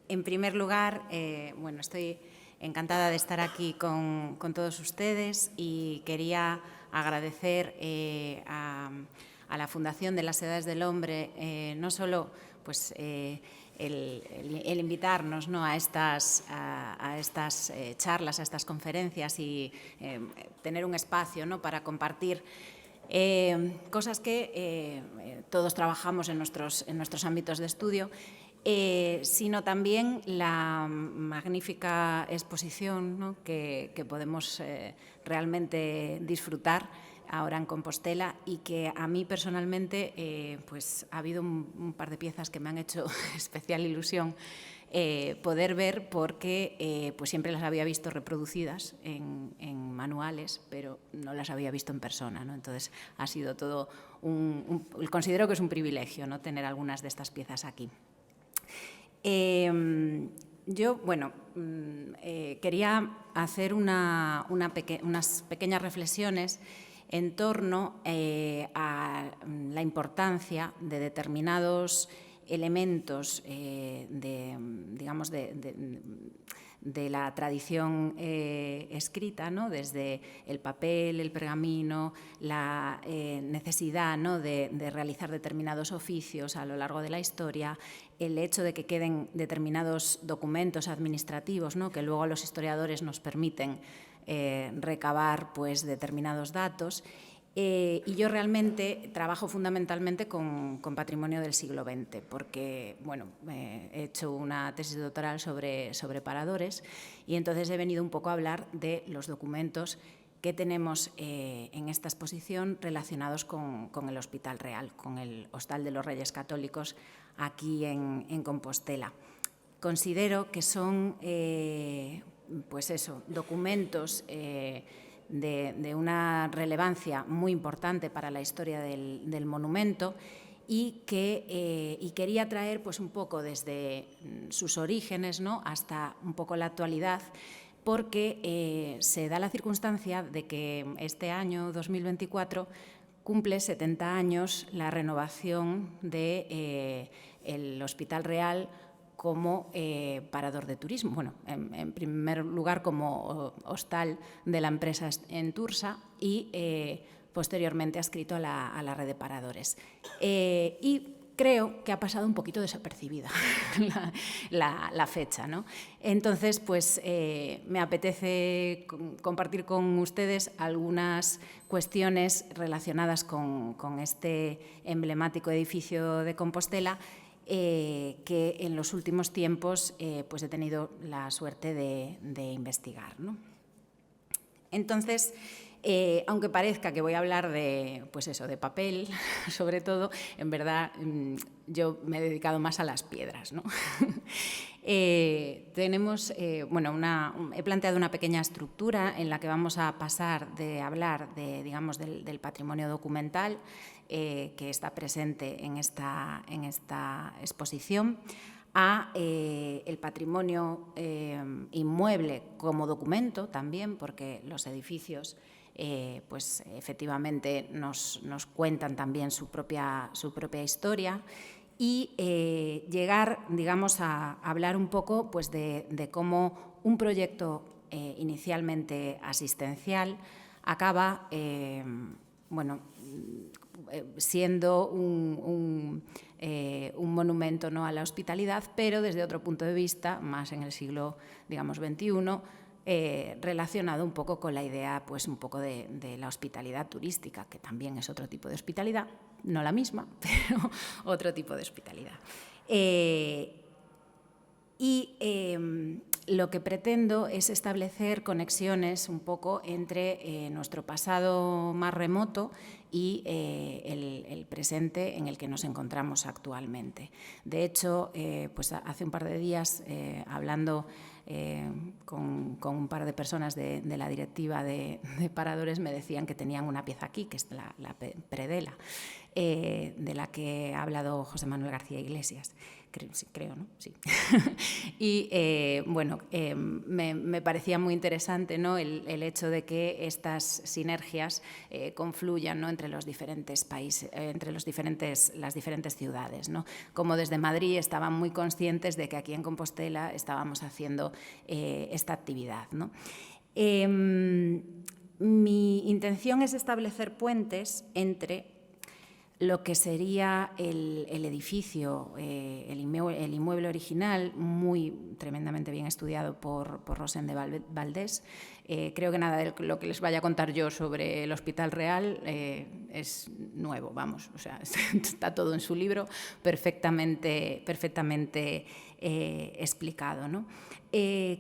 En primer lugar, bueno, estoy encantada de estar aquí con todos ustedes y quería agradecer a la Fundación de las Edades del Hombre no solo pues, el invitarnos, ¿no?, a estas charlas, a estas conferencias y tener un espacio, ¿no?, para compartir cosas que todos trabajamos en nuestros ámbitos de estudio, sino también la magnífica exposición, ¿no?, que podemos realmente disfrutar ahora en Compostela y que a mí personalmente pues ha habido un par de piezas que me han hecho especial ilusión poder ver porque pues siempre las había visto reproducidas en manuales, pero no las había visto en persona, ¿no? Entonces ha sido todo considero que es un privilegio, ¿no?, tener algunas de estas piezas aquí. Yo, bueno, quería hacer unas pequeñas reflexiones en torno a la importancia de determinados elementos digamos, de la tradición escrita, ¿no?, desde el papel, el pergamino, la necesidad, ¿no?, de realizar determinados oficios a lo largo de la historia, el hecho de que queden determinados documentos administrativos, ¿no?, que luego los historiadores nos permiten recabar pues, determinados datos. Y yo realmente trabajo fundamentalmente con patrimonio del siglo XX, porque bueno, he hecho una tesis doctoral sobre paradores y entonces he venido un poco a hablar de los documentos que tenemos en esta exposición relacionados con el Hospital Real, con el Hostal de los Reyes Católicos aquí en Compostela. Considero que son pues eso, documentos de una relevancia muy importante para la historia del monumento y quería traer pues, un poco desde sus orígenes, ¿no?, hasta un poco la actualidad, porque se da la circunstancia de que este año 2024 cumple 70 años la renovación del Hospital Real como parador de turismo. Bueno, en primer lugar como hostal de la empresa Entursa y posteriormente adscrito a la red de paradores. Y creo que ha pasado un poquito desapercibida la fecha, ¿no? Entonces, pues me apetece compartir con ustedes algunas cuestiones relacionadas con este emblemático edificio de Compostela que en los últimos tiempos pues he tenido la suerte de investigar, ¿no? Entonces, aunque parezca que voy a hablar pues eso, de papel, sobre todo, en verdad yo me he dedicado más a las piedras, ¿no? Tenemos, bueno, he planteado una pequeña estructura en la que vamos a pasar de hablar digamos, del patrimonio documental que está presente en esta exposición, a el patrimonio inmueble como documento también, porque los edificios pues efectivamente nos cuentan también su propia historia, y llegar, digamos, a hablar un poco pues, de cómo un proyecto inicialmente asistencial acaba bueno, siendo un monumento, ¿no?, a la hospitalidad, pero desde otro punto de vista, más en el siglo, digamos, XXI, relacionado un poco con la idea pues, un poco de la hospitalidad turística, que también es otro tipo de hospitalidad, no la misma, pero otro tipo de hospitalidad. Lo que pretendo es establecer conexiones un poco entre nuestro pasado más remoto y el presente en el que nos encontramos actualmente. De hecho, pues hace un par de días, hablando con un par de personas de la directiva de paradores, me decían que tenían una pieza aquí, que es la predela. de la que ha hablado José Manuel García Iglesias. Creo, ¿no? Sí. Y bueno, me parecía muy interesante, ¿no?, el hecho de que estas sinergias confluyan, ¿no?, entre los diferentes países, entre las diferentes ciudades, ¿no? Como desde Madrid estaban muy conscientes de que aquí en Compostela estábamos haciendo esta actividad, ¿no? Mi intención es establecer puentes entre lo que sería el edificio, el inmueble original, tremendamente bien estudiado por Rosende Valdés. Creo que nada de lo que les vaya a contar yo sobre el Hospital Real es nuevo, vamos, o sea, está todo en su libro perfectamente explicado, ¿no?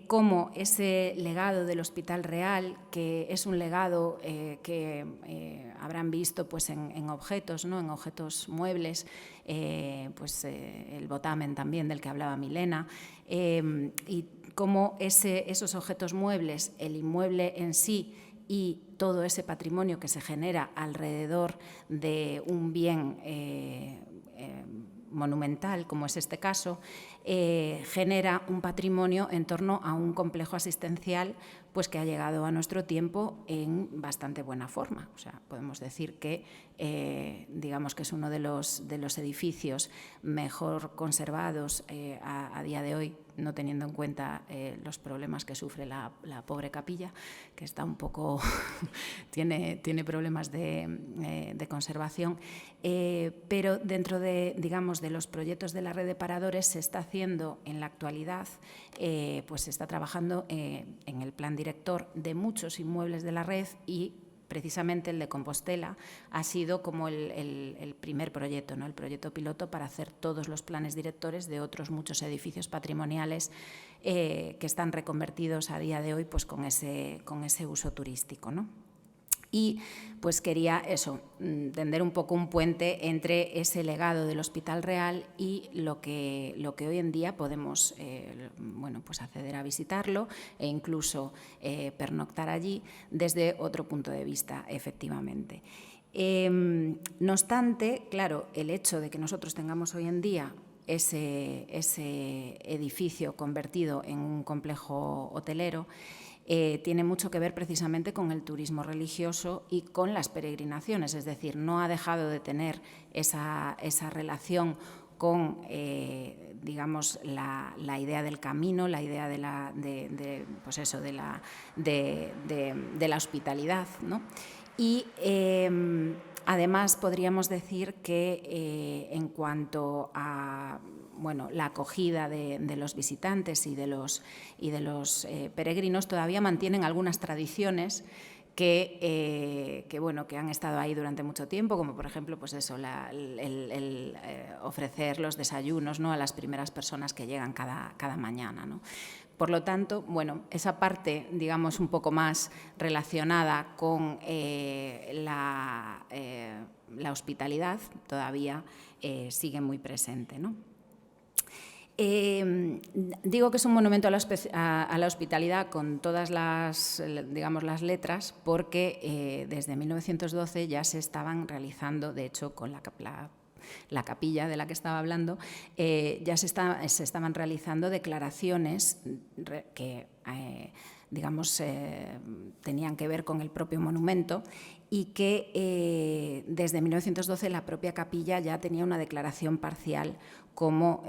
Cómo ese legado del Hospital Real, que es un legado que habrán visto pues, en objetos, ¿no?, en objetos muebles, pues, el botamen también del que hablaba Milena, y cómo esos objetos muebles, el inmueble en sí y todo ese patrimonio que se genera alrededor de un bien monumental, como es este caso, genera un patrimonio en torno a un complejo asistencial pues, que ha llegado a nuestro tiempo en bastante buena forma. O sea, podemos decir que digamos que es uno de los edificios mejor conservados a día de hoy, no teniendo en cuenta los problemas que sufre la pobre capilla, que está un poco tiene problemas de conservación, pero dentro de, digamos, de los proyectos de la red de paradores se está haciendo en la actualidad, pues se está trabajando en el plan director de muchos inmuebles de la red, y precisamente el de Compostela ha sido como el primer proyecto, ¿no?, el proyecto piloto para hacer todos los planes directores de otros muchos edificios patrimoniales que están reconvertidos a día de hoy pues, con ese uso turístico, ¿no? Y pues quería eso, tender un poco un puente entre ese legado del Hospital Real y lo que hoy en día podemos bueno, pues acceder a visitarlo e incluso pernoctar allí desde otro punto de vista, efectivamente. No obstante, claro, el hecho de que nosotros tengamos hoy en día ese edificio convertido en un complejo hotelero tiene mucho que ver precisamente con el turismo religioso y con las peregrinaciones, es decir, no ha dejado de tener esa relación con, digamos, la idea del camino, la idea pues eso, de la hospitalidad, ¿no? Y además podríamos decir que en cuanto a bueno, la acogida de los visitantes y de los peregrinos, todavía mantienen algunas tradiciones que han estado ahí durante mucho tiempo, como por ejemplo pues eso, el ofrecer los desayunos, ¿no?, a las primeras personas que llegan cada mañana, ¿no? Por lo tanto, bueno, esa parte, digamos, un poco más relacionada con la hospitalidad todavía sigue muy presente, ¿no? Digo que es un monumento a la hospitalidad con todas las, digamos, las letras, porque desde 1912 ya se estaban realizando, de hecho, con la capilla de la que estaba hablando, ya se estaban realizando declaraciones que, digamos, tenían que ver con el propio monumento, y que desde 1912 la propia capilla ya tenía una declaración parcial como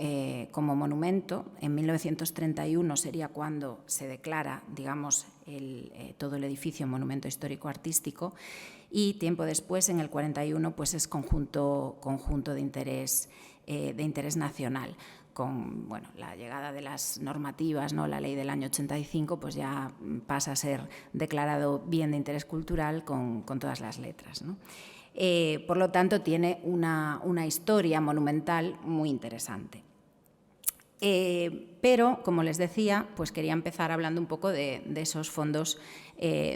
monumento. En 1931 sería cuando se declara, digamos, todo el edificio monumento histórico-artístico, y tiempo después, en el 41, pues es conjunto de interés nacional. Con bueno, la llegada de las normativas, ¿no?, la ley del año 85, pues ya pasa a ser declarado bien de interés cultural con todas las letras, ¿no? Por lo tanto, tiene una historia monumental muy interesante. Pero, como les decía, pues quería empezar hablando un poco de esos fondos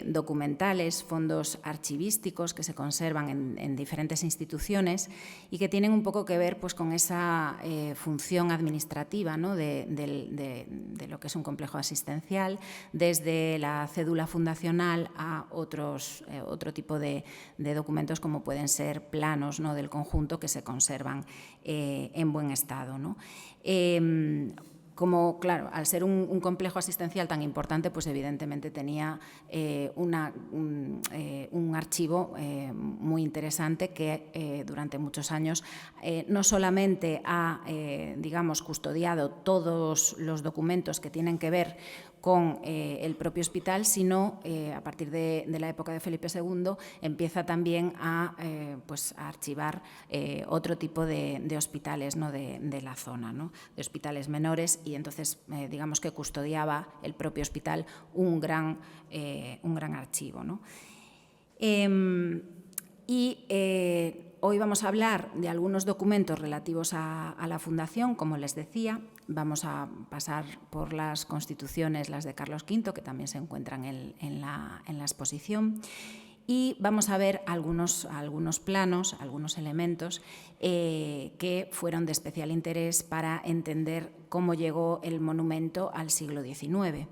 documentales, fondos archivísticos que se conservan en diferentes instituciones y que tienen un poco que ver pues, con esa función administrativa, ¿no? de lo que es un complejo asistencial, desde la cédula fundacional a otro tipo de documentos como pueden ser planos, ¿no? del conjunto que se conservan en buen estado, ¿no? Como, claro, al ser un complejo asistencial tan importante, pues evidentemente tenía un archivo muy interesante que durante muchos años no solamente ha, digamos, custodiado todos los documentos que tienen que ver con el propio hospital, sino a partir de la época de Felipe II empieza también a archivar otro tipo de hospitales, ¿no? de la zona, ¿no? de hospitales menores, y entonces digamos que custodiaba el propio hospital un gran archivo, ¿no? Hoy vamos a hablar de algunos documentos relativos a la Fundación, como les decía. Vamos a pasar por las constituciones, las de Carlos V, que también se encuentran en la exposición. Y vamos a ver algunos planos, algunos elementos que fueron de especial interés para entender cómo llegó el monumento al siglo XIX.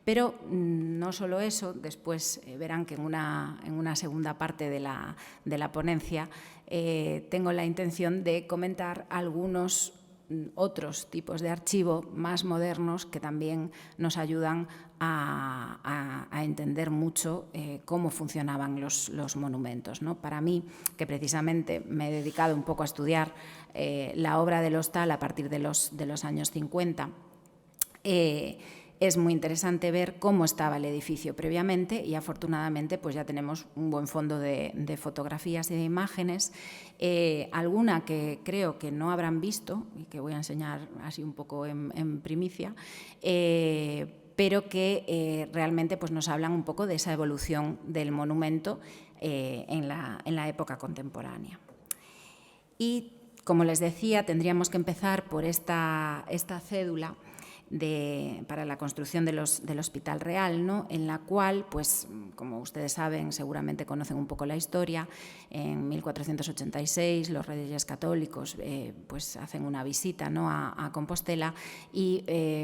Pero no solo eso, después verán que en una segunda parte de la ponencia tengo la intención de comentar algunos otros tipos de archivo más modernos que también nos ayudan a entender mucho cómo funcionaban los monumentos, ¿no? Para mí, que precisamente me he dedicado un poco a estudiar la obra del Hostal a partir de los años 50, es muy interesante ver cómo estaba el edificio previamente y afortunadamente pues ya tenemos un buen fondo de fotografías y de imágenes, alguna que creo que no habrán visto y que voy a enseñar así un poco en primicia, pero que realmente pues, nos hablan un poco de esa evolución del monumento en la época contemporánea. Y, como les decía, tendríamos que empezar por esta cédula para la construcción del Hospital Real, ¿no? en la cual, pues, como ustedes saben, seguramente conocen un poco la historia, en 1486 los Reyes Católicos pues, hacen una visita, ¿no? a Compostela y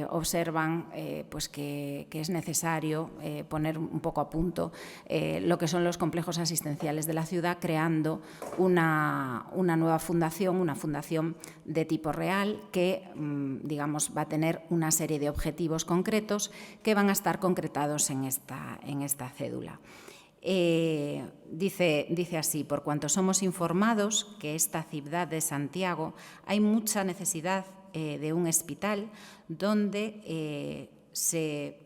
observan pues, que es necesario poner un poco a punto lo que son los complejos asistenciales de la ciudad, creando una nueva fundación, una fundación de tipo real que, digamos, va a tener una serie de objetivos concretos que van a estar concretados en esta cédula. Dice así: por cuanto somos informados que esta ciudad de Santiago hay mucha necesidad de un hospital donde se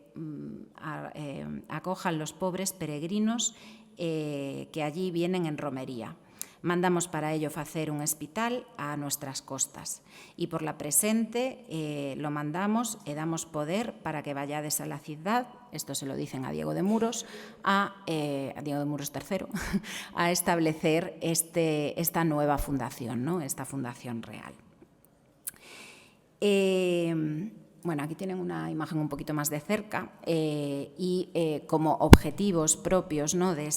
acojan los pobres peregrinos que allí vienen en romería. Mandamos para ello hacer un hospital a nuestras costas y por la presente lo mandamos e damos poder para que vayades a la ciudad, esto se lo dicen a Diego de Muros, a Diego de Muros III, a establecer esta nueva fundación, ¿no? Esta fundación real. Bueno, aquí tienen una imagen un poquito más de cerca y como objetivos propios, ¿no? de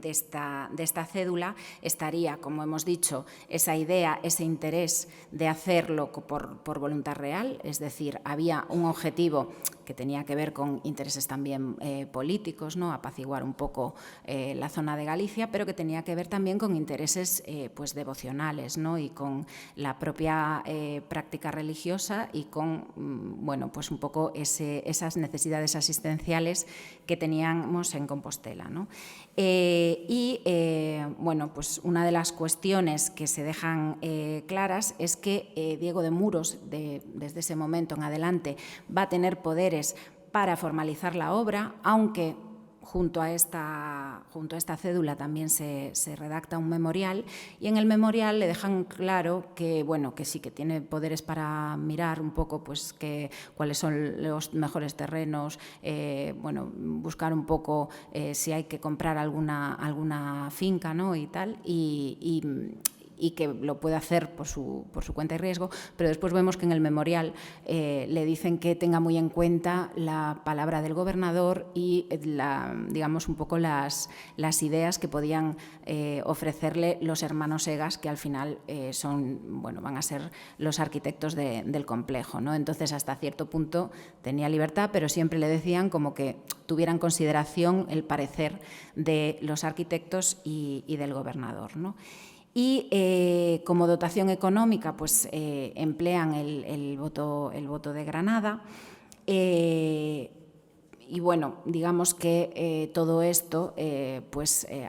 esta cédula estaría, como hemos dicho, esa idea, ese interés de hacerlo por voluntad real, es decir, había un objetivo que tenía que ver con intereses también políticos, ¿no? apaciguar un poco la zona de Galicia, pero que tenía que ver también con intereses pues devocionales, ¿no? y con la propia práctica religiosa y con bueno, pues un poco esas necesidades asistenciales que teníamos en Compostela, ¿no? Bueno, pues una de las cuestiones que se dejan claras es que Diego de Muros, desde ese momento en adelante, va a tener poderes para formalizar la obra, aunque junto a esta cédula también se redacta un memorial y en el memorial le dejan claro que, bueno, que sí que tiene poderes para mirar un poco pues, cuáles son los mejores terrenos, bueno, buscar un poco si hay que comprar alguna finca, ¿no? y tal, y y que lo puede hacer por su cuenta y riesgo, pero después vemos que en el memorial le dicen que tenga muy en cuenta la palabra del gobernador y digamos un poco las ideas que podían ofrecerle los hermanos Egas, que al final van a ser los arquitectos del complejo, ¿no? Entonces, hasta cierto punto tenía libertad, pero siempre le decían como que tuviera en consideración el parecer de los arquitectos y del gobernador, ¿no? Y como dotación económica, pues emplean el voto de Granada. Y bueno, digamos que todo esto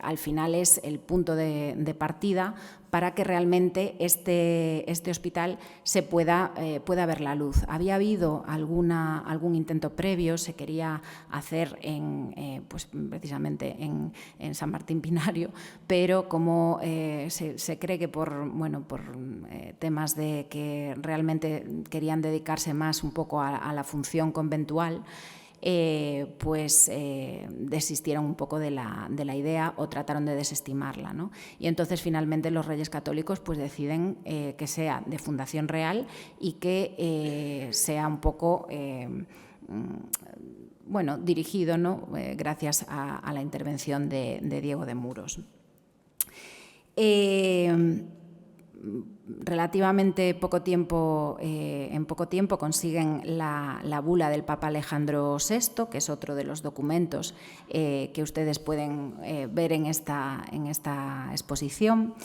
al final es el punto de partida para que realmente este hospital se pueda ver la luz. Había habido algún intento previo, se quería hacer precisamente en San Martín Pinario, pero como se cree que por temas de que realmente querían dedicarse más un poco a la función conventual, desistieron un poco de la idea o trataron de desestimarla, ¿no? Y entonces finalmente los Reyes Católicos pues deciden que sea de fundación real y que sea un poco dirigido, ¿no? Gracias a la intervención de Diego de Muros. Relativamente en poco tiempo consiguen la bula del Papa Alejandro VI, que es otro de los documentos que ustedes pueden ver en esta exposición,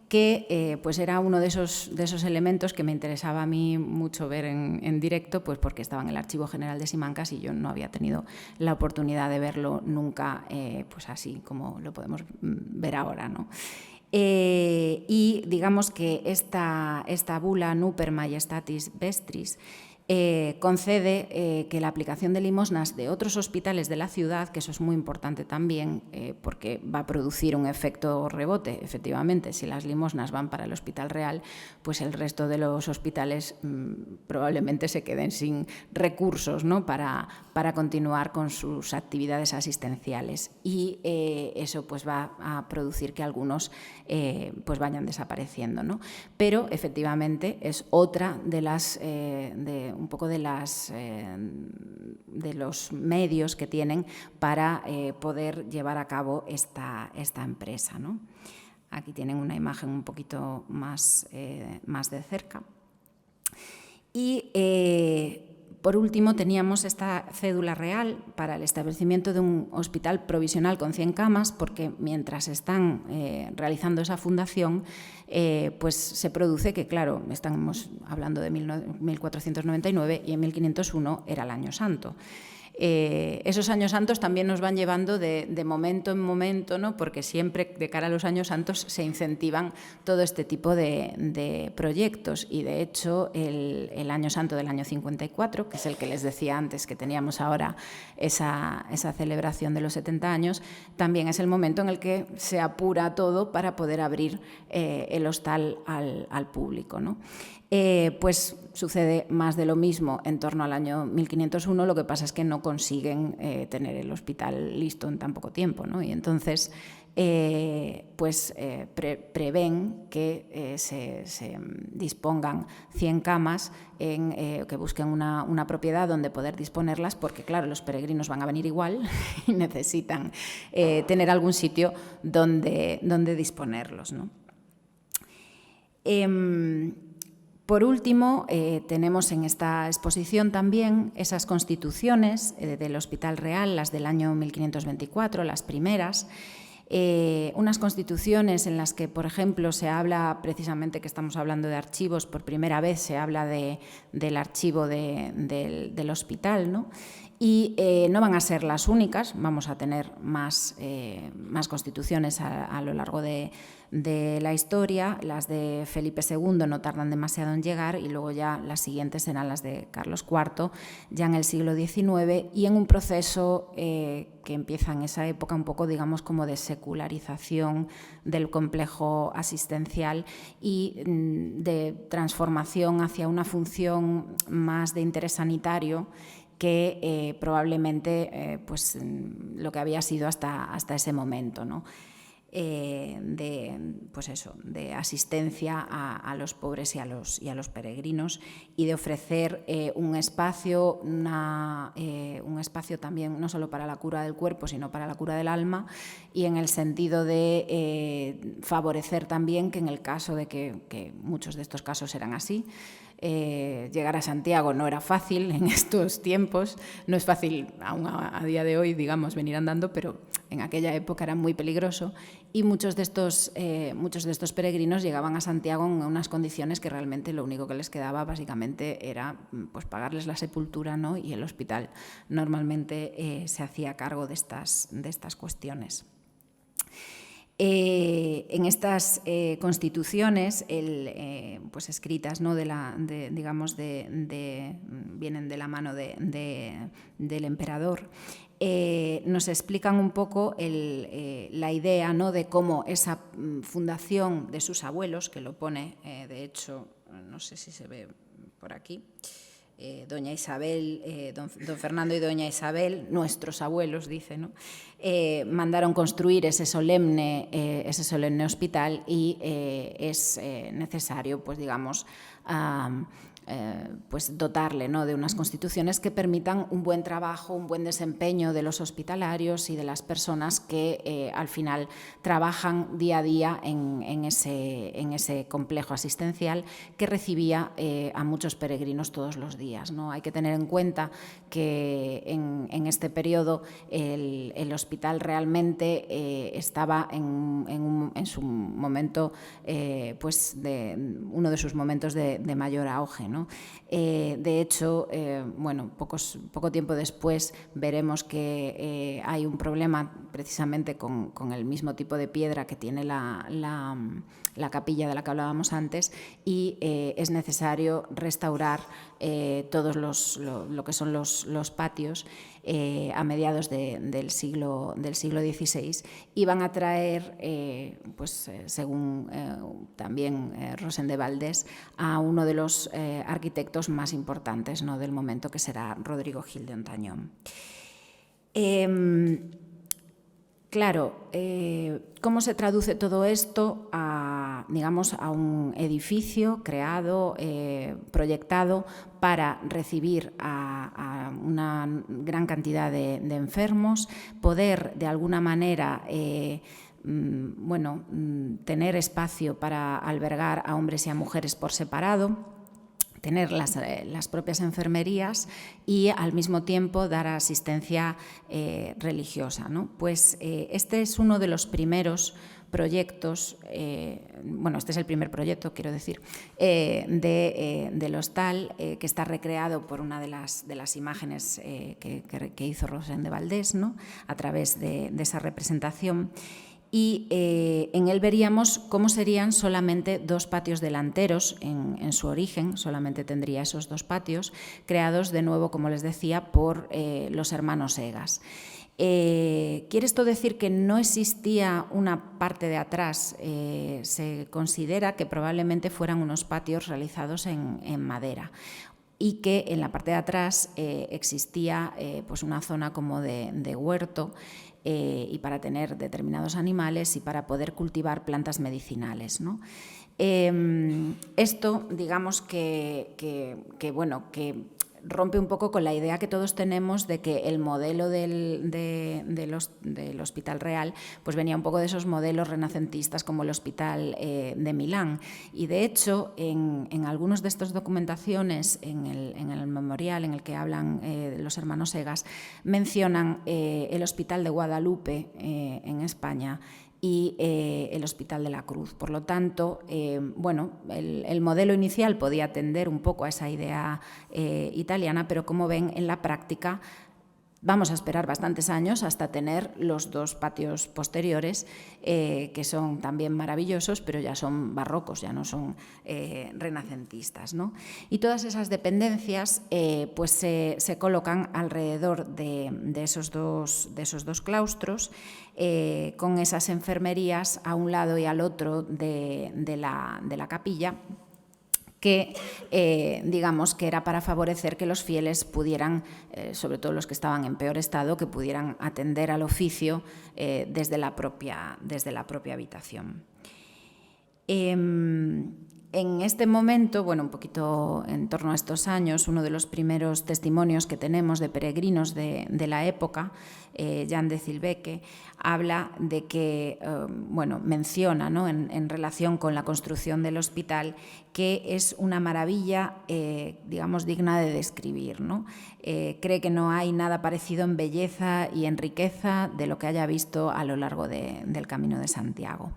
que era uno de esos elementos que me interesaba a mí mucho ver en directo, pues porque estaba en el Archivo General de Simancas y yo no había tenido la oportunidad de verlo nunca así como lo podemos ver ahora, ¿no? Y digamos que esta bula Nuper Majestatis Vestris concede que la aplicación de limosnas de otros hospitales de la ciudad, que eso es muy importante también porque va a producir un efecto rebote, efectivamente, si las limosnas van para el Hospital Real, pues el resto de los hospitales probablemente se queden sin recursos, ¿no? para continuar con sus actividades asistenciales, y eso pues va a producir que algunos vayan desapareciendo, ¿no? Pero efectivamente es otra de las de los medios que tienen para poder llevar a cabo esta empresa, ¿no? Aquí tienen una imagen un poquito más de cerca. Y por último teníamos esta cédula real para el establecimiento de un hospital provisional con 100 camas, porque mientras están realizando esa fundación, pues se produce que, claro, estamos hablando de 1499 y en 1501 era el Año Santo. Esos años santos también nos van llevando de momento en momento, ¿no? Porque siempre de cara a los años santos se incentivan todo este tipo de proyectos, y de hecho el año santo del año 54, que es el que les decía antes que teníamos ahora esa celebración de los 70 años, también es el momento en el que se apura todo para poder abrir el hostal al público, ¿no? Pues sucede más de lo mismo en torno al año 1501, lo que pasa es que no consiguen tener el hospital listo en tan poco tiempo, ¿no? Y entonces prevén que se dispongan 100 camas, que busquen una propiedad donde poder disponerlas, porque claro, los peregrinos van a venir igual y necesitan tener algún sitio donde disponerlos, ¿no? Por último, tenemos en esta exposición también esas constituciones del Hospital Real, las del año 1524, las primeras, unas constituciones en las que, por ejemplo, se habla precisamente, que estamos hablando de archivos, por primera vez se habla del archivo del hospital, ¿no? Y no van a ser las únicas, vamos a tener más constituciones a lo largo de la historia. Las de Felipe II no tardan demasiado en llegar, y luego ya las siguientes serán las de Carlos IV, ya en el siglo XIX, y en un proceso que empieza en esa época un poco, digamos, como de secularización del complejo asistencial y de transformación hacia una función más de interés sanitario que probablemente lo que había sido hasta ese momento, ¿no? pues eso, de asistencia a los pobres y a los peregrinos, y de ofrecer un espacio también no solo para la cura del cuerpo, sino para la cura del alma, y en el sentido de favorecer también que en el caso de que muchos de estos casos eran así, llegar a Santiago no era fácil en estos tiempos, no es fácil aún a día de hoy, digamos, venir andando, pero en aquella época era muy peligroso, y muchos de estos peregrinos llegaban a Santiago en unas condiciones que realmente lo único que les quedaba básicamente era pues pagarles la sepultura, ¿no? Y el hospital normalmente se hacía cargo de estas cuestiones. En estas constituciones, pues escritas, ¿no? Vienen de la mano del emperador, nos explican un poco la idea, ¿no? De cómo esa fundación de sus abuelos, que lo pone, de hecho, no sé si se ve por aquí, doña Isabel, don Fernando y doña Isabel, nuestros abuelos, dice, ¿no? Mandaron construir ese solemne hospital, y es necesario, pues digamos, pues dotarle, ¿no? De unas constituciones que permitan un buen trabajo, un buen desempeño de los hospitalarios y de las personas que al final trabajan día a día en ese complejo asistencial que recibía a muchos peregrinos todos los días, ¿no? Hay que tener en cuenta que en este periodo el hospital realmente estaba en su momento, pues uno de sus momentos de mayor auge, ¿no? De hecho, bueno, poco tiempo después veremos que hay un problema precisamente con el mismo tipo de piedra que tiene la capilla de la que hablábamos antes, y es necesario restaurar todos lo que son los patios a mediados del siglo XVI, y van a traer, pues, según también Rosén de Valdés, a uno de los arquitectos más importantes, ¿no? Del momento, que será Rodrigo Gil de Ontañón. Claro, ¿cómo se traduce todo esto digamos, a un edificio creado, proyectado para recibir a una gran cantidad de enfermos, poder de alguna manera tener espacio para albergar a hombres y a mujeres por separado, tener las propias enfermerías y al mismo tiempo dar asistencia religiosa, ¿no? Pues este es uno de los primeros proyectos, este es el primer proyecto, quiero decir, del hostal, que está recreado por una de las imágenes que hizo Rosén de Valdés, ¿no? A través de esa representación. Y en él veríamos cómo serían solamente dos patios delanteros en su origen, solamente tendría esos dos patios, creados de nuevo, como les decía, por los hermanos Egas. ¿Quiere esto decir que no existía una parte de atrás? Se considera que probablemente fueran unos patios realizados en madera, y que en la parte de atrás existía pues una zona como de huerto, y para tener determinados animales y para poder cultivar plantas medicinales, ¿no? Esto, digamos que rompe un poco con la idea que todos tenemos de que el modelo del Hospital Real pues venía un poco de esos modelos renacentistas como el Hospital de Milán. Y de hecho, en algunos de estas documentaciones, en el memorial en el que hablan los hermanos Egas, mencionan el Hospital de Guadalupe en España y el Hospital de la Cruz. Por lo tanto, el modelo inicial podía tender un poco a esa idea italiana, pero como ven, en la práctica vamos a esperar bastantes años hasta tener los dos patios posteriores, que son también maravillosos, pero ya son barrocos, ya no son renacentistas, ¿no? Y todas esas dependencias pues se colocan alrededor de esos dos claustros, con esas enfermerías a un lado y al otro de la capilla, que digamos que era para favorecer que los fieles pudieran, sobre todo los que estaban en peor estado, que pudieran atender al oficio desde la propia habitación. En este momento, bueno, un poquito en torno a estos años, uno de los primeros testimonios que tenemos de peregrinos de la época, Jan de Zylbeke, habla de que, bueno, menciona, ¿no?, en relación con la construcción del hospital, que es una maravilla, digamos, digna de describir, ¿no? Cree que no hay nada parecido en belleza y en riqueza de lo que haya visto a lo largo del Camino de Santiago.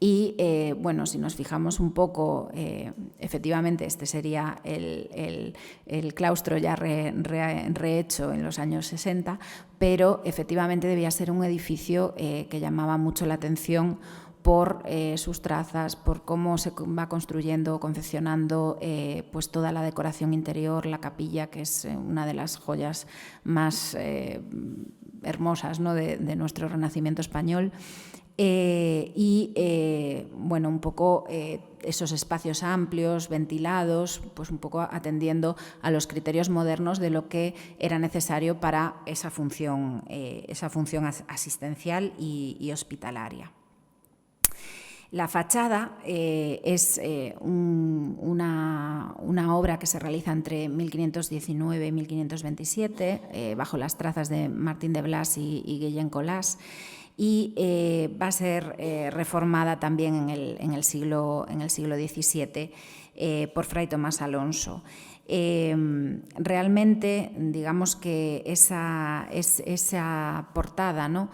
Y, bueno, si nos fijamos un poco, efectivamente este sería el claustro ya rehecho en los años 60, pero efectivamente debía ser un edificio que llamaba mucho la atención por sus trazas, por cómo se va construyendo, confeccionando pues toda la decoración interior, la capilla, que es una de las joyas más hermosas, ¿no?, de nuestro Renacimiento español. Bueno, un poco esos espacios amplios, ventilados, pues un poco atendiendo a los criterios modernos de lo que era necesario para esa función asistencial y hospitalaria. La fachada es una obra que se realiza entre 1519 y 1527, bajo las trazas de Martín de Blas y Guillén Colás, y va a ser reformada también en el siglo XVII por Fray Tomás Alonso. Realmente, digamos que esa portada, ¿no?,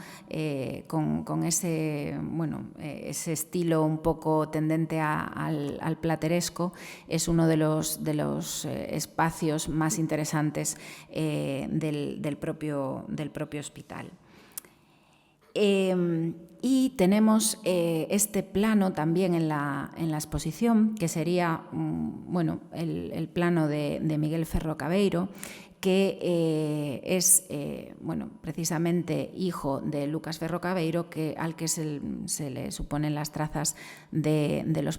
con ese, bueno, ese estilo un poco tendente al plateresco, es uno de los espacios más interesantes del propio hospital. Y tenemos este plano también en la exposición, que sería bueno, el plano de Miguel Ferro Cabeiro, que es bueno, precisamente hijo de Lucas Ferro Cabeiro, al que se le suponen las trazas de los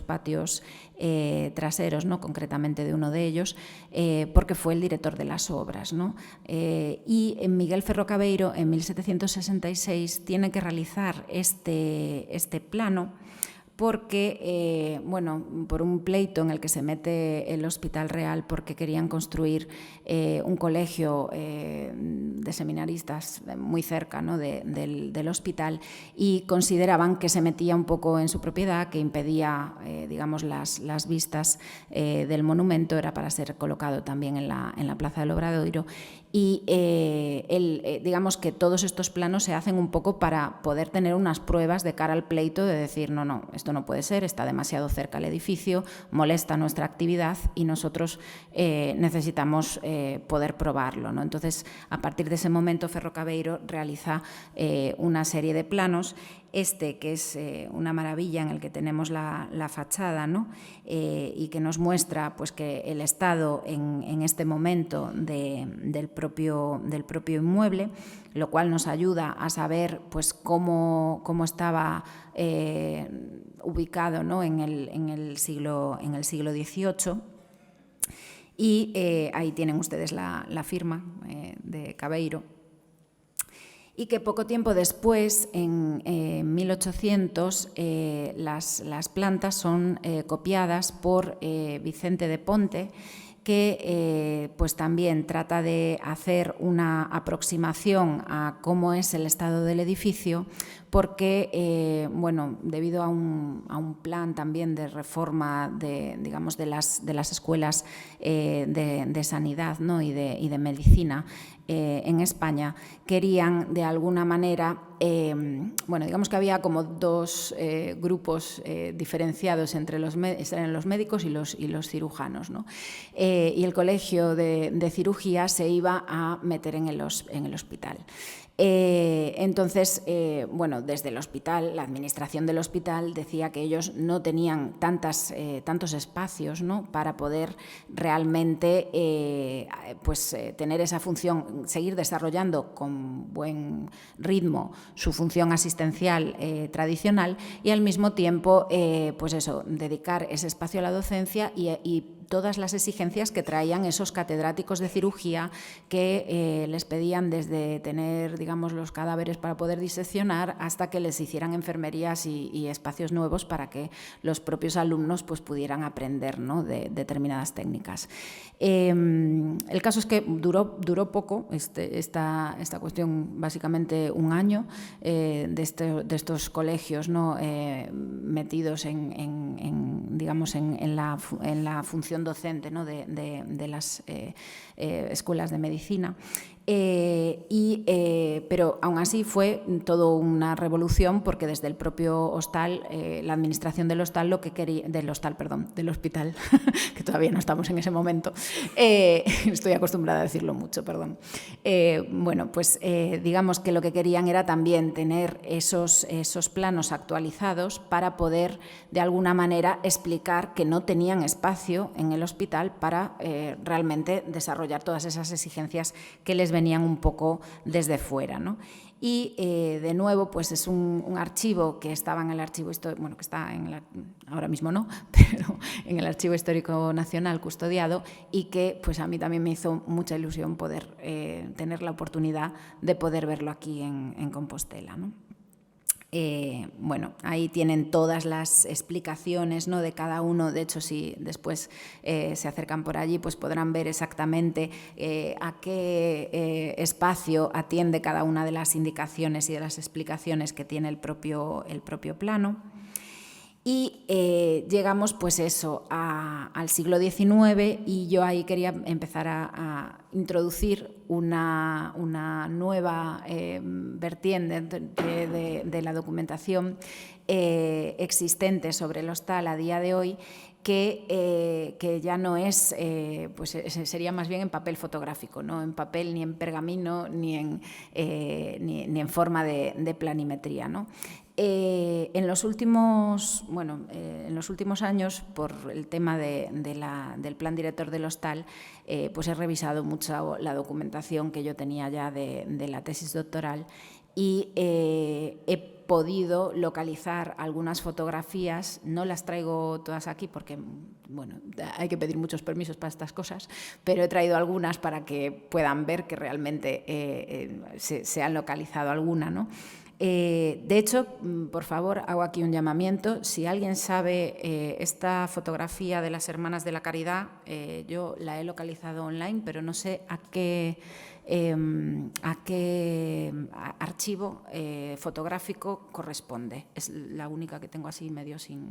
patios traseros, ¿no?, concretamente de uno de ellos, porque fue el director de las obras, ¿no? Y Miguel Ferro Cabeiro, en 1766, tiene que realizar este plano, porque, bueno, por un pleito en el que se mete el Hospital Real, porque querían construir un colegio de seminaristas muy cerca, ¿no?, del hospital, y consideraban que se metía un poco en su propiedad, que impedía, digamos, las vistas del monumento, era para ser colocado también en la Plaza del Obradoiro, y digamos que todos estos planos se hacen un poco para poder tener unas pruebas de cara al pleito, de decir, no, esto no puede ser, está demasiado cerca el edificio, molesta nuestra actividad y nosotros necesitamos poder probarlo, ¿no? Entonces, a partir de ese momento, Ferro Cabeiro realiza una serie de planos, que es una maravilla, en el que tenemos la fachada, ¿no?, y que nos muestra, pues, que el estado en este momento del propio inmueble, lo cual nos ayuda a saber, pues, cómo estaba ubicado, ¿no?, en el siglo XVIII. Y ahí tienen ustedes la firma de Cabeiro. Y que poco tiempo después, en 1800, las plantas son copiadas por Vicente de Ponte, que pues también trata de hacer una aproximación a cómo es el estado del edificio, porque bueno, debido a un plan también de reforma digamos, de las escuelas de sanidad, ¿no?, y de medicina en España, querían de alguna manera, bueno, digamos que había como dos grupos diferenciados entre los médicos y los cirujanos, ¿no? Y el colegio de cirugía se iba a meter en el hospital. Entonces, bueno, desde el hospital, la administración del hospital decía que ellos no tenían tantos espacios, ¿no?, para poder realmente tener esa función, seguir desarrollando con buen ritmo su función asistencial tradicional y al mismo tiempo dedicar ese espacio a la docencia y todas las exigencias que traían esos catedráticos de cirugía que les pedían desde tener, digamos, los cadáveres para poder diseccionar hasta que les hicieran enfermerías y espacios nuevos para que los propios alumnos pues, pudieran aprender, ¿no?, de determinadas técnicas. El caso es que duró poco esta cuestión, básicamente un año de estos colegios, ¿no?, metidos digamos, en la función docente, ¿no?, de las escuelas de medicina. Pero aún así fue todo una revolución porque desde el propio hostal, la administración del hostal del hospital, que todavía no estamos en ese momento, estoy acostumbrada a decirlo mucho, perdón. Digamos que lo que querían era también tener esos planos actualizados para poder de alguna manera explicar que no tenían espacio en el hospital para realmente desarrollar todas esas exigencias que les venían un poco desde fuera, ¿no? Y de nuevo, pues es un archivo que estaba en el archivo histórico, bueno, que está ahora mismo no, pero en el Archivo Histórico Nacional custodiado y que pues a mí también me hizo mucha ilusión poder tener la oportunidad de poder verlo aquí en Compostela, ¿no? Ahí tienen todas las explicaciones, ¿no?, de cada uno. De hecho, si después se acercan por allí, pues podrán ver exactamente a qué espacio atiende cada una de las indicaciones y de las explicaciones que tiene el propio plano. Y llegamos pues al siglo XIX y yo ahí quería empezar a introducir una nueva vertiente de la documentación existente sobre el hostal a día de hoy, que ya no es, sería más bien en papel fotográfico, no en papel ni en pergamino ni en forma de planimetría, ¿no? En los últimos años, por el tema del plan director del hostal, pues he revisado mucho la documentación que yo tenía ya de la tesis doctoral y he podido localizar algunas fotografías. No las traigo todas aquí porque, bueno, hay que pedir muchos permisos para estas cosas, pero he traído algunas para que puedan ver que realmente se han localizado alguna, ¿no? De hecho, por favor, hago aquí un llamamiento. Si alguien sabe esta fotografía de las Hermanas de la Caridad, yo la he localizado online, pero no sé a qué archivo fotográfico corresponde. Es la única que tengo así medio sin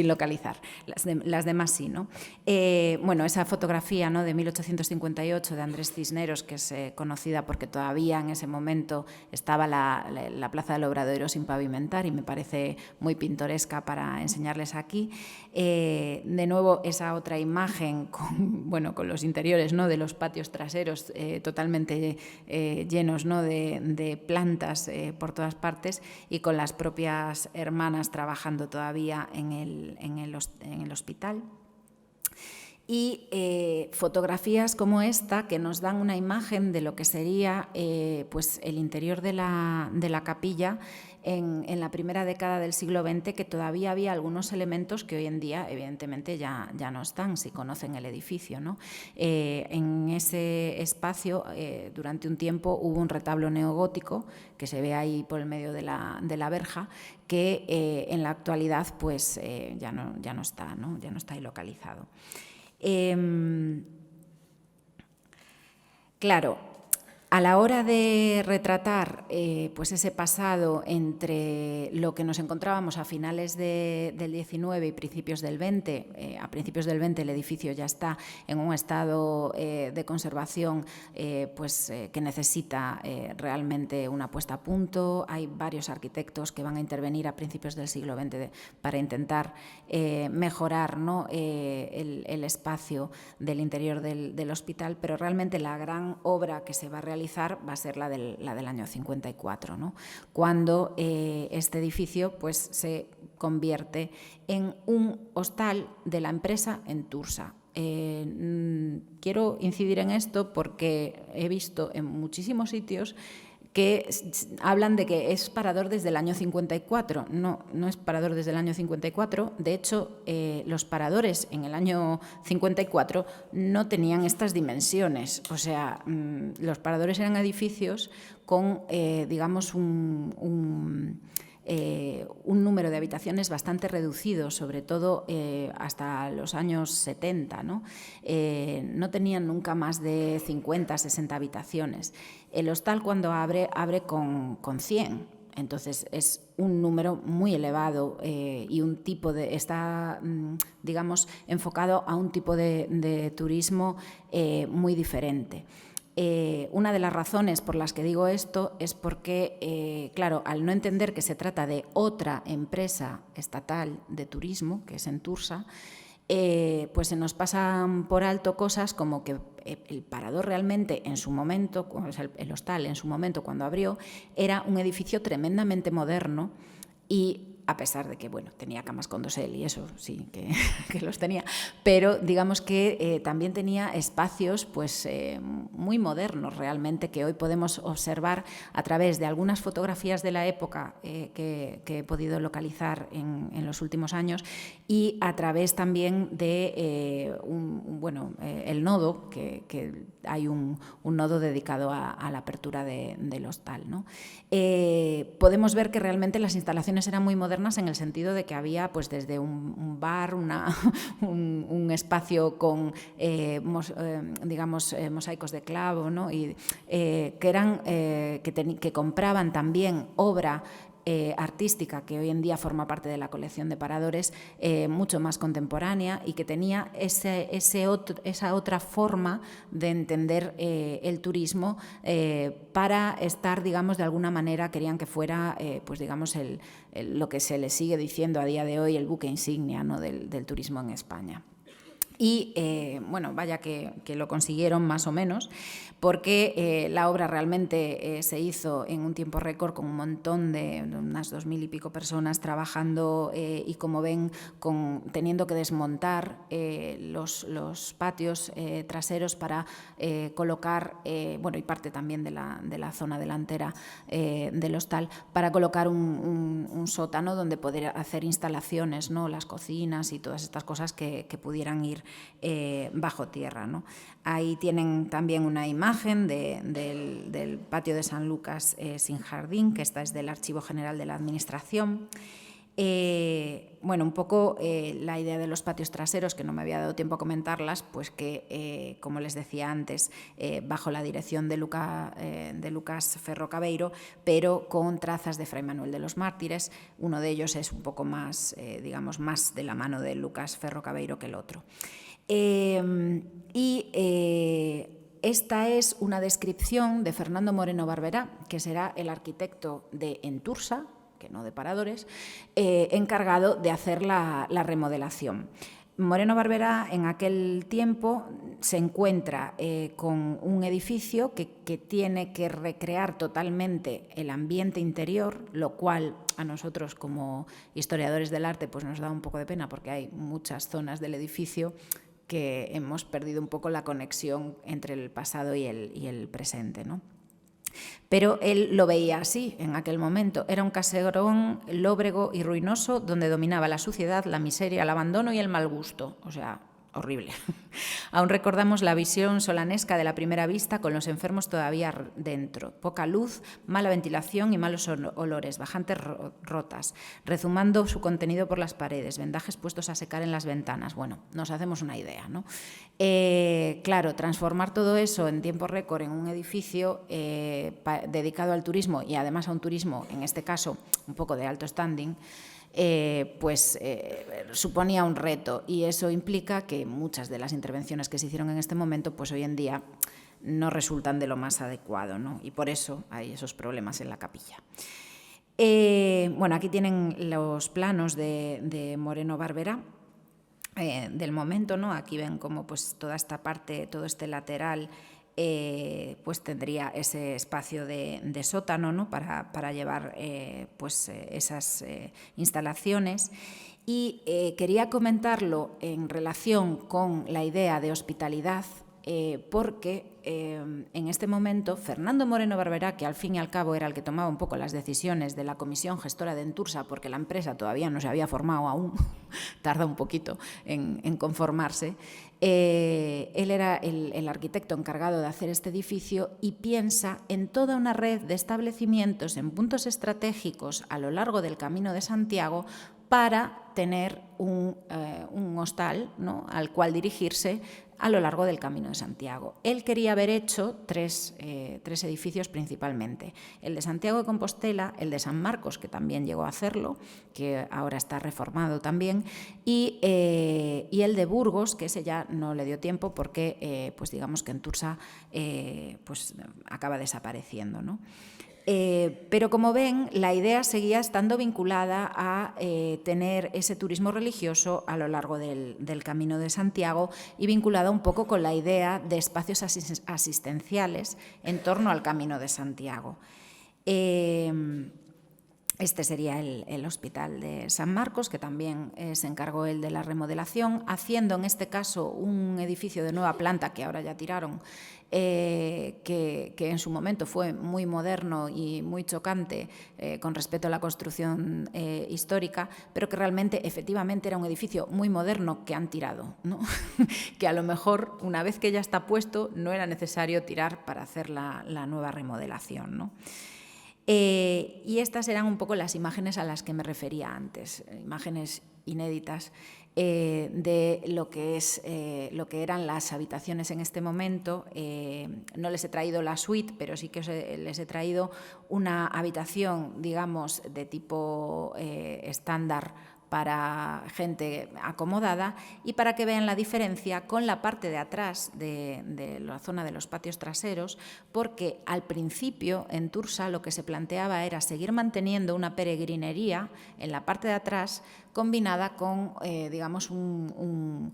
localizar. Las demás sí, ¿no? Esa fotografía, ¿no?, de 1858 de Andrés Cisneros, que es conocida porque todavía en ese momento estaba la Plaza del Obradoiro sin pavimentar y me parece muy pintoresca para enseñarles aquí. De nuevo, esa otra imagen con los interiores, ¿no?, de los patios traseros totalmente llenos, ¿no?, de plantas por todas partes y con las propias hermanas trabajando todavía en el hospital. Y fotografías como esta que nos dan una imagen de lo que sería pues el interior de la capilla en la primera década del siglo XX, que todavía había algunos elementos que hoy en día evidentemente ya no están, si conocen el edificio, ¿no? En ese espacio durante un tiempo hubo un retablo neogótico que se ve ahí por el medio de la verja, que en la actualidad pues ya no está, ¿no? Ya no está ahí localizado. Claro, a la hora de retratar pues ese pasado entre lo que nos encontrábamos a finales del XIX y principios del XX, a principios del XX el edificio ya está en un estado de conservación que necesita realmente una puesta a punto. Hay varios arquitectos que van a intervenir a principios del siglo XX para intentar mejorar, ¿no?, el espacio del interior del hospital, pero realmente la gran obra que se va a realizar localizar va a ser la del año 54, ¿no? Cuando este edificio pues, se convierte en un hostal de la empresa Entursa. Quiero incidir en esto porque he visto en muchísimos sitios que hablan de que es parador desde el año 54. No, no es parador desde el año 54. De hecho, los paradores en el año 54 no tenían estas dimensiones. O sea, los paradores eran edificios con, digamos, un número de habitaciones bastante reducido, sobre todo hasta los años 70, ¿no? No tenían nunca más de 50, 60 habitaciones. El hostal cuando abre con 100. Entonces es un número muy elevado y un tipo está, digamos, enfocado a un tipo de turismo muy diferente. Una de las razones por las que digo esto es porque, claro, al no entender que se trata de otra empresa estatal de turismo, que es Entursa, pues se nos pasan por alto cosas como que el parador realmente en su momento, o sea, el hostal en su momento cuando abrió, era un edificio tremendamente moderno y a pesar de que, bueno, tenía camas con dosel y eso sí que los tenía, pero digamos que también tenía espacios pues muy modernos realmente que hoy podemos observar a través de algunas fotografías de la época que he podido localizar en los últimos años y a través también de el nodo, que hay un nodo dedicado a la apertura del hostal, ¿no? Podemos ver que realmente las instalaciones eran muy modernas en el sentido de que había pues desde un bar, un espacio con digamos mosaicos de clavo, ¿no? Y que compraban también obra artística que hoy en día forma parte de la colección de paradores, mucho más contemporánea y que tenía esa otra forma de entender el turismo para estar, digamos, de alguna manera querían que fuera, pues digamos, lo que se le sigue diciendo a día de hoy el buque insignia, ¿no? del turismo en España. Y bueno, vaya que lo consiguieron más o menos, porque la obra realmente se hizo en un tiempo récord con un montón de unas 2000 y pico personas trabajando y como ven, teniendo que desmontar los patios traseros para colocar, bueno, y parte también de la zona delantera del hostal, para colocar un sótano donde poder hacer instalaciones, ¿no? Las cocinas y todas estas cosas que pudieran ir bajo tierra, ¿no? Ahí tienen también una imagen del patio de San Lucas sin jardín, que esta es del Archivo General de la Administración. Bueno, un poco la idea de los patios traseros, que no me había dado tiempo a comentarlas, pues que, como les decía antes, bajo la dirección de Lucas Ferro Cabeiro, pero con trazas de Fray Manuel de los Mártires. Uno de ellos es un poco más, digamos, más de la mano de Lucas Ferro Cabeiro que el otro. Esta es una descripción de Fernando Moreno Barberá, que será el arquitecto de Entursa, que no de paradores, encargado de hacer la remodelación. Moreno Barberá en aquel tiempo se encuentra con un edificio que tiene que recrear totalmente el ambiente interior, lo cual a nosotros como historiadores del arte pues nos da un poco de pena porque hay muchas zonas del edificio que hemos perdido un poco la conexión entre el pasado y el presente, ¿no? Pero él lo veía así en aquel momento. Era un caserón lóbrego y ruinoso donde dominaba la suciedad, la miseria, el abandono y el mal gusto. O sea, horrible. Aún recordamos la visión solanesca de la primera vista con los enfermos todavía dentro. Poca luz, mala ventilación y malos olores, bajantes rotas, rezumando su contenido por las paredes, vendajes puestos a secar en las ventanas. Bueno, nos hacemos una idea, ¿no? Claro, transformar todo eso en tiempo récord en un edificio dedicado al turismo y además a un turismo, en este caso, un poco de alto standing, suponía un reto y eso implica que muchas de las intervenciones que se hicieron en este momento pues hoy en día no resultan de lo más adecuado, ¿no? Y por eso hay esos problemas en la capilla. Bueno, aquí tienen los planos de Moreno Barberá del momento, ¿no? Aquí ven como pues toda esta parte, todo este lateral pues tendría ese espacio de sótano, ¿no? para llevar pues, esas instalaciones. Y quería comentarlo en relación con la idea de hospitalidad, porque en este momento Fernando Moreno Barberá, que al fin y al cabo era el que tomaba un poco las decisiones de la comisión gestora de Entursa, porque la empresa todavía no se había formado aún, tarda un poquito en conformarse, él era el arquitecto encargado de hacer este edificio y piensa en toda una red de establecimientos en puntos estratégicos a lo largo del Camino de Santiago para tener un hostal, ¿no? al cual dirigirse a lo largo del Camino de Santiago. Él quería haber hecho tres edificios principalmente: el de Santiago de Compostela, el de San Marcos, que también llegó a hacerlo, que ahora está reformado también, y el de Burgos, que ese ya no le dio tiempo porque pues digamos que Entursa pues acaba desapareciendo, ¿no? Pero como ven, la idea seguía estando vinculada a tener ese turismo religioso a lo largo del Camino de Santiago y vinculada un poco con la idea de espacios asistenciales en torno al Camino de Santiago. Este sería el Hospital de San Marcos, que también se encargó él de la remodelación, haciendo en este caso un edificio de nueva planta que ahora ya tiraron, que en su momento fue muy moderno y muy chocante con respecto a la construcción histórica, pero que realmente efectivamente era un edificio muy moderno que han tirado, ¿no? Que a lo mejor una vez que ya está puesto no era necesario tirar para hacer la nueva remodelación, ¿no? Y estas eran un poco las imágenes a las que me refería antes, imágenes inéditas de lo que eran las habitaciones en este momento. No les he traído la suite, pero sí que les he traído una habitación, digamos, de tipo estándar para gente acomodada y para que vean la diferencia con la parte de atrás de la zona de los patios traseros, porque al principio en Tursa lo que se planteaba era seguir manteniendo una peregrinería en la parte de atrás combinada con, digamos, un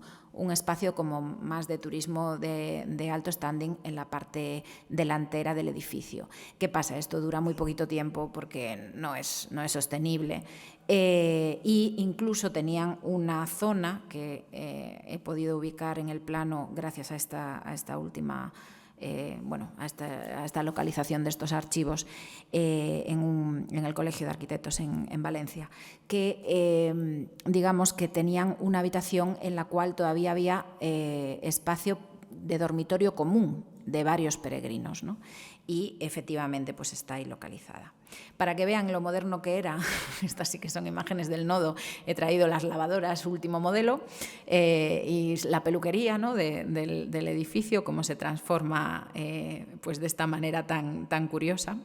espacio como más de turismo de alto standing en la parte delantera del edificio. ¿Qué pasa? Esto dura muy poquito tiempo porque no es sostenible. Y incluso tenían una zona que he podido ubicar en el plano gracias a esta última a esta localización de estos archivos en el Colegio de Arquitectos en Valencia, que digamos que tenían una habitación en la cual todavía había espacio de dormitorio común de varios peregrinos, ¿no? Y efectivamente pues está ahí localizada. Para que vean lo moderno que era, estas sí que son imágenes del nodo, he traído las lavadoras último modelo y la peluquería, ¿no? del edificio, cómo se transforma pues de esta manera tan curiosa.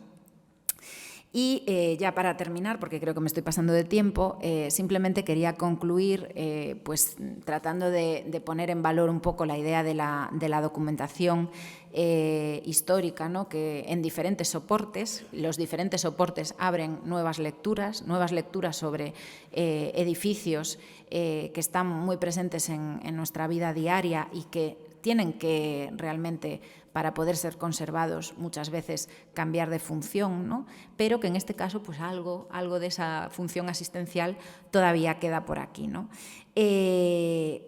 Y ya para terminar, porque creo que me estoy pasando de tiempo, simplemente quería concluir pues tratando de poner en valor un poco la idea de la documentación histórica, ¿no? Que en diferentes soportes, los diferentes soportes abren nuevas lecturas sobre edificios que están muy presentes en nuestra vida diaria y que tienen que realmente, para poder ser conservados, muchas veces cambiar de función, ¿no? Pero que en este caso pues algo de esa función asistencial todavía queda por aquí, ¿no?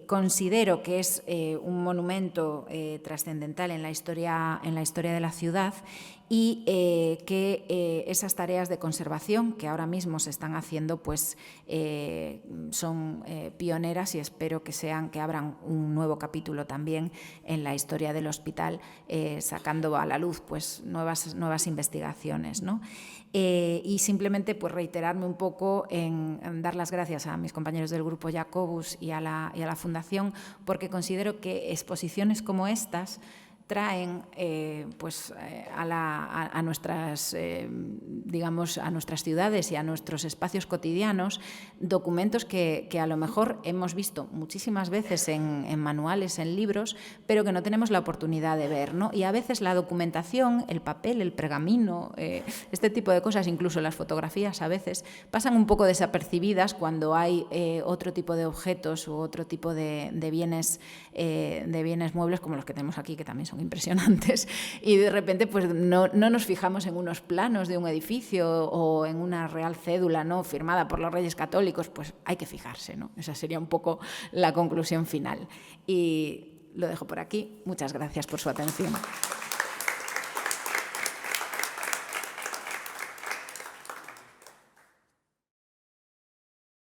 Considero que es un monumento trascendental en la historia de la ciudad y que esas tareas de conservación que ahora mismo se están haciendo pues son pioneras y espero que abran un nuevo capítulo también en la historia del hospital, sacando a la luz pues nuevas investigaciones, ¿no? Y simplemente pues reiterarme un poco en dar las gracias a mis compañeros del grupo Jacobus y a la Fundación, porque considero que exposiciones como estas traen a nuestras digamos a nuestras ciudades y a nuestros espacios cotidianos documentos que a lo mejor hemos visto muchísimas veces en manuales, en libros, pero que no tenemos la oportunidad de ver, ¿no? Y a veces la documentación, el papel, el pergamino, este tipo de cosas, incluso las fotografías a veces pasan un poco desapercibidas cuando hay otro tipo de objetos u otro tipo de bienes muebles como los que tenemos aquí, que también son son impresionantes, y de repente pues no nos fijamos en unos planos de un edificio o en una real cédula, ¿no?, firmada por los Reyes Católicos, pues hay que fijarse, ¿no? Esa sería un poco la conclusión final. Y lo dejo por aquí. Muchas gracias por su atención.